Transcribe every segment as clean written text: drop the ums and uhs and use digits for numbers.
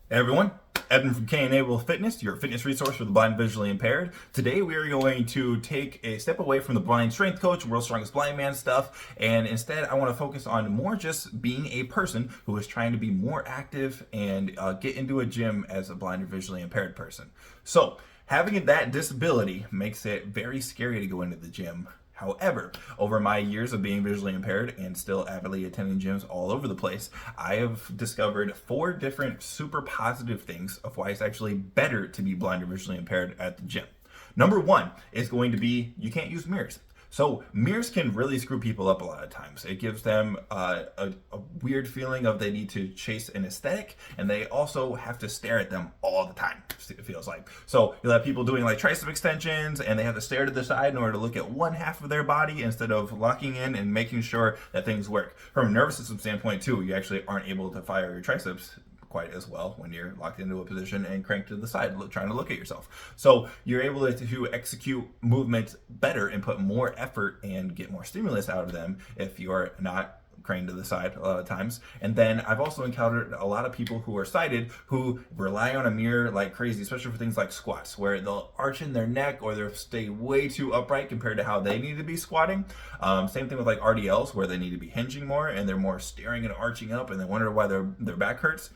Hey everyone, Evan from K-Enable Fitness, your fitness resource for the blind and visually impaired. Today we are going to take a step away from the blind strength coach, world's strongest blind man stuff, and instead I want to focus on more just being a person who is trying to be more active and get into a gym as a blind or visually impaired person. So, having that disability makes it very scary to go into the gym. However, over my years of being visually impaired and still avidly attending gyms all over the place, I have discovered 4 different super positive things of why it's actually better to be blind or visually impaired at the gym. Number 1 is going to be you can't use mirrors. So mirrors can really screw people up a lot of times. It gives them a weird feeling of they need to chase an aesthetic, and they also have to stare at them all the time, it feels like. So you'll have people doing like tricep extensions, and they have to stare to the side in order to look at one half of their body instead of locking in and making sure that things work. From a nervous system standpoint too, you actually aren't able to fire your triceps quite as well when you're locked into a position and cranked to the side trying to look at yourself. So you're able to execute movements better and put more effort and get more stimulus out of them if you're not craned to the side a lot of times. And then I've also encountered a lot of people who are sighted who rely on a mirror like crazy, especially for things like squats, where they'll arch in their neck or they'll stay way too upright compared to how they need to be squatting. Same thing with like RDLs, where they need to be hinging more and they're more staring and arching up, and they wonder why their back hurts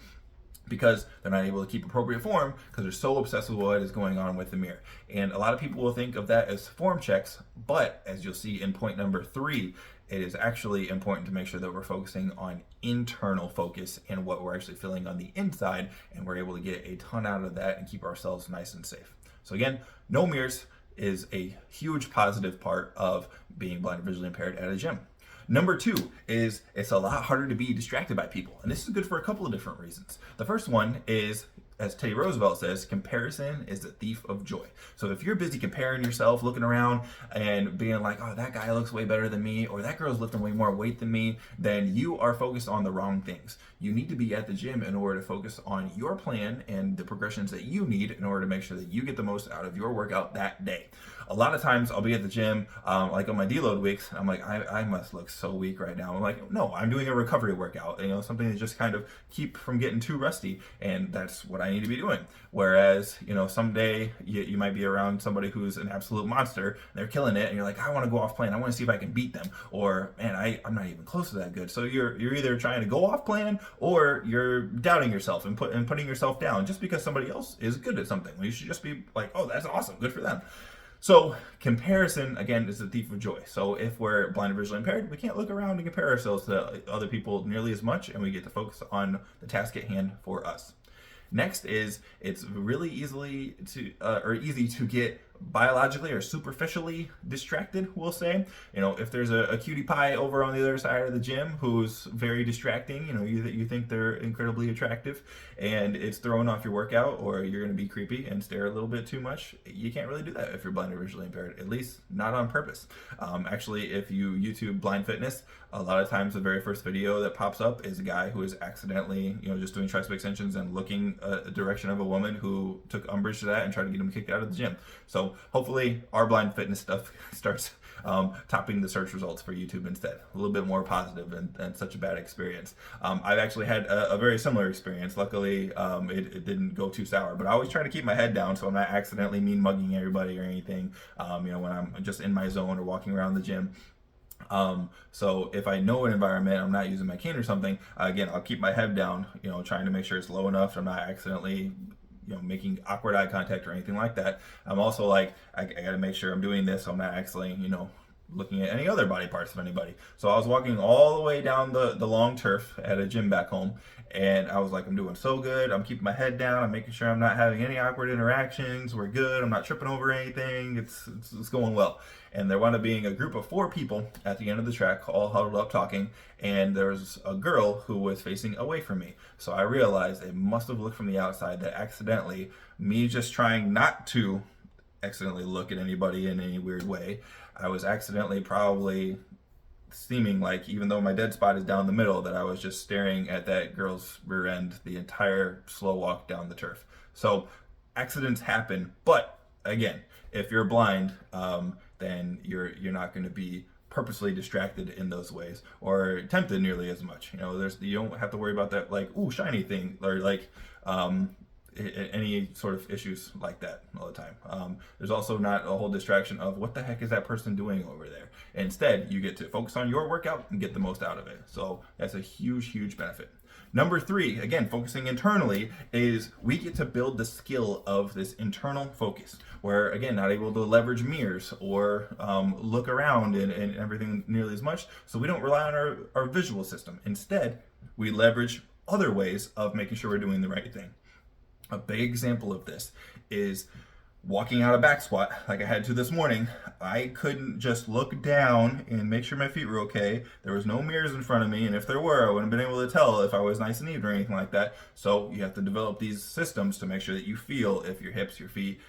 because they're not able to keep appropriate form because they're so obsessed with what is going on with the mirror. And a lot of people will think of that as form checks, but as you'll see in point number 3, it is actually important to make sure that we're focusing on internal focus and what we're actually feeling on the inside, and we're able to get a ton out of that and keep ourselves nice and safe. So again, no mirrors is a huge positive part of being blind or visually impaired at a gym. Number 2 is it's a lot harder to be distracted by people. And this is good for a couple of different reasons. The first one is, as Teddy Roosevelt says, comparison is the thief of joy. So if you're busy comparing yourself, looking around and being like, oh, that guy looks way better than me, or that girl's lifting way more weight than me, then you are focused on the wrong things. You need to be at the gym in order to focus on your plan and the progressions that you need in order to make sure that you get the most out of your workout that day. A lot of times I'll be at the gym, like on my deload weeks, I'm like, I must look so weak right now. I'm like, no, I'm doing a recovery workout, something to just kind of keep from getting too rusty, and that's what I need to be doing. Whereas, someday you might be around somebody who's an absolute monster, they're killing it, and you're like, I want to go off plan, I want to see if I can beat them, or man, I'm not even close to that good. So you're either trying to go off plan or you're doubting yourself and putting yourself down just because somebody else is good at something. You should just be like, oh, that's awesome, good for them. So comparison, again, is the thief of joy. So if we're blind or visually impaired, we can't look around and compare ourselves to other people nearly as much, and we get to focus on the task at hand for us. Next is it's really easy to get biologically or superficially distracted, we'll say. If there's a cutie pie over on the other side of the gym who's very distracting, you think they're incredibly attractive, and it's throwing off your workout, or you're going to be creepy and stare a little bit too much. You can't really do that if you're blind or visually impaired, at least not on purpose. Actually, if you YouTube blind fitness, a lot of times the very first video that pops up is a guy who is accidentally, just doing tricep extensions and looking a direction of a woman who took umbrage to that and tried to get him kicked out of the gym. So hopefully our blind fitness stuff starts topping the search results for YouTube instead. A little bit more positive than such a bad experience. I've actually had a very similar experience. Luckily, it didn't go too sour, but I always try to keep my head down so I'm not accidentally mean mugging everybody or anything, when I'm just in my zone or walking around the gym. So if I know an environment, I'm not using my cane or something, again, I'll keep my head down, trying to make sure it's low enough so I'm not accidentally making awkward eye contact or anything like that. I'm also like, I gotta make sure I'm doing this so I'm not actually, looking at any other body parts of anybody. So I was walking all the way down the long turf at a gym back home, and I was like, I'm doing so good. I'm keeping my head down. I'm making sure I'm not having any awkward interactions. We're good. I'm not tripping over anything. It's going well. And there wound up being a group of 4 people at the end of the track, all huddled up talking, and there was a girl who was facing away from me. So I realized it must have looked from the outside that accidentally, me just trying not to accidentally look at anybody in any weird way, I was accidentally probably seeming like, even though my dead spot is down the middle, that I was just staring at that girl's rear end the entire slow walk down the turf. So accidents happen, but again, if you're blind, then you're not going to be purposely distracted in those ways or tempted nearly as much. You know, you don't have to worry about that like ooh shiny thing or like any sort of issues like that all the time. There's also not a whole distraction of what the heck is that person doing over there. Instead, you get to focus on your workout and get the most out of it. So that's a huge benefit. Number 3, again, focusing internally, is we get to build the skill of this internal focus. Where, again, not able to leverage mirrors or look around and everything nearly as much. So we don't rely on our visual system. Instead, we leverage other ways of making sure we're doing the right thing. A big example of this is walking out a back squat like I had to this morning. I couldn't just look down and make sure my feet were okay. There was no mirrors in front of me, and if there were, I wouldn't have been able to tell if I was nice and even or anything like that. So you have to develop these systems to make sure that you feel if your hips, your feet,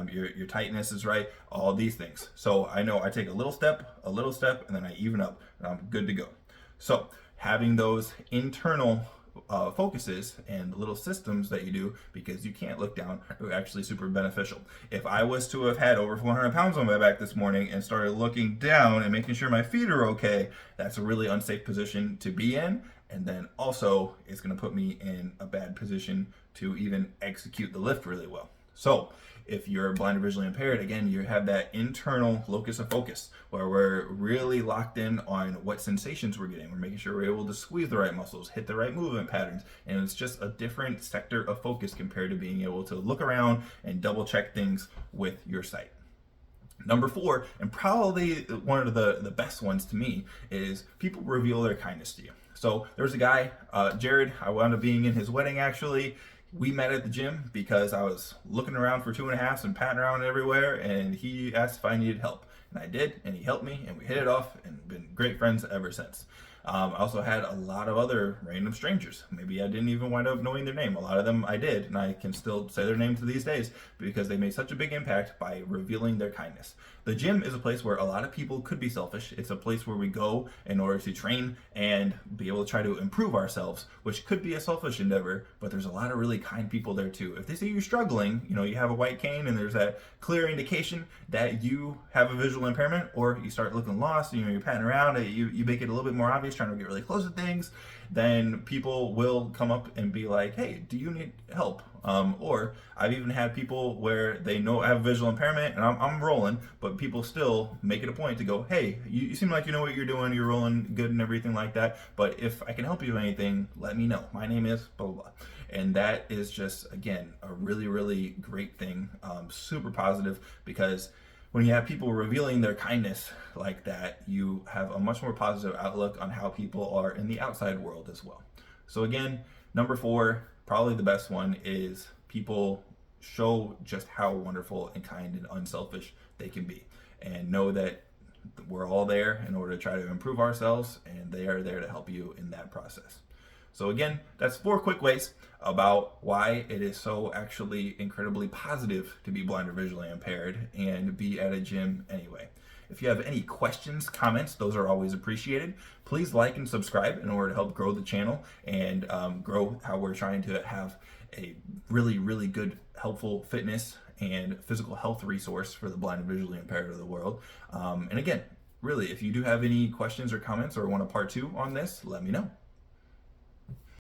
your tightness is right, all these things. So I know I take a little step, and then I even up, and I'm good to go. So having those internal focuses and little systems that you do because you can't look down are actually super beneficial. If I was to have had over 400 pounds on my back this morning and started looking down and making sure my feet are okay, that's a really unsafe position to be in. And then also it's going to put me in a bad position to even execute the lift really well. So if you're blind or visually impaired, again, you have that internal locus of focus where we're really locked in on what sensations we're getting. We're making sure we're able to squeeze the right muscles, hit the right movement patterns, and it's just a different sector of focus compared to being able to look around and double check things with your sight. Number 4, and probably one of the best ones to me, is people reveal their kindness to you. So there's a guy, Jared, I wound up being in his wedding actually. We met at the gym because I was looking around for 2.5s and patting around everywhere, and he asked if I needed help. And I did, and he helped me, and we hit it off and been great friends ever since. I also had a lot of other random strangers. Maybe I didn't even wind up knowing their name. A lot of them I did, and I can still say their name to these days because they made such a big impact by revealing their kindness. The gym is a place where a lot of people could be selfish. It's a place where we go in order to train and be able to try to improve ourselves, which could be a selfish endeavor, but there's a lot of really kind people there too. If they see you're struggling, you know, you have a white cane and there's that clear indication that you have a visual impairment, or you start looking lost, you know, you're patting around, you make it a little bit more obvious, trying to get really close to things, then people will come up and be like, hey, do you need help? Or I've even had people where they know I have a visual impairment and I'm rolling, but people still make it a point to go, hey, you seem like you know what you're doing, you're rolling good and everything like that, but if I can help you with anything, let me know. My name is blah, blah, blah. And that is just, again, a really great thing, super positive, because when you have people revealing their kindness like that, you have a much more positive outlook on how people are in the outside world as well. So again, number 4, probably the best one, is people show just how wonderful and kind and unselfish they can be, and know that we're all there in order to try to improve ourselves, and they are there to help you in that process. So again, that's 4 quick ways about why it is so actually incredibly positive to be blind or visually impaired and be at a gym anyway. If you have any questions, comments, those are always appreciated. Please like and subscribe in order to help grow the channel and grow how we're trying to have a really good, helpful fitness and physical health resource for the blind and visually impaired of the world. And again, really, if you do have any questions or comments or want a part 2 on this, let me know.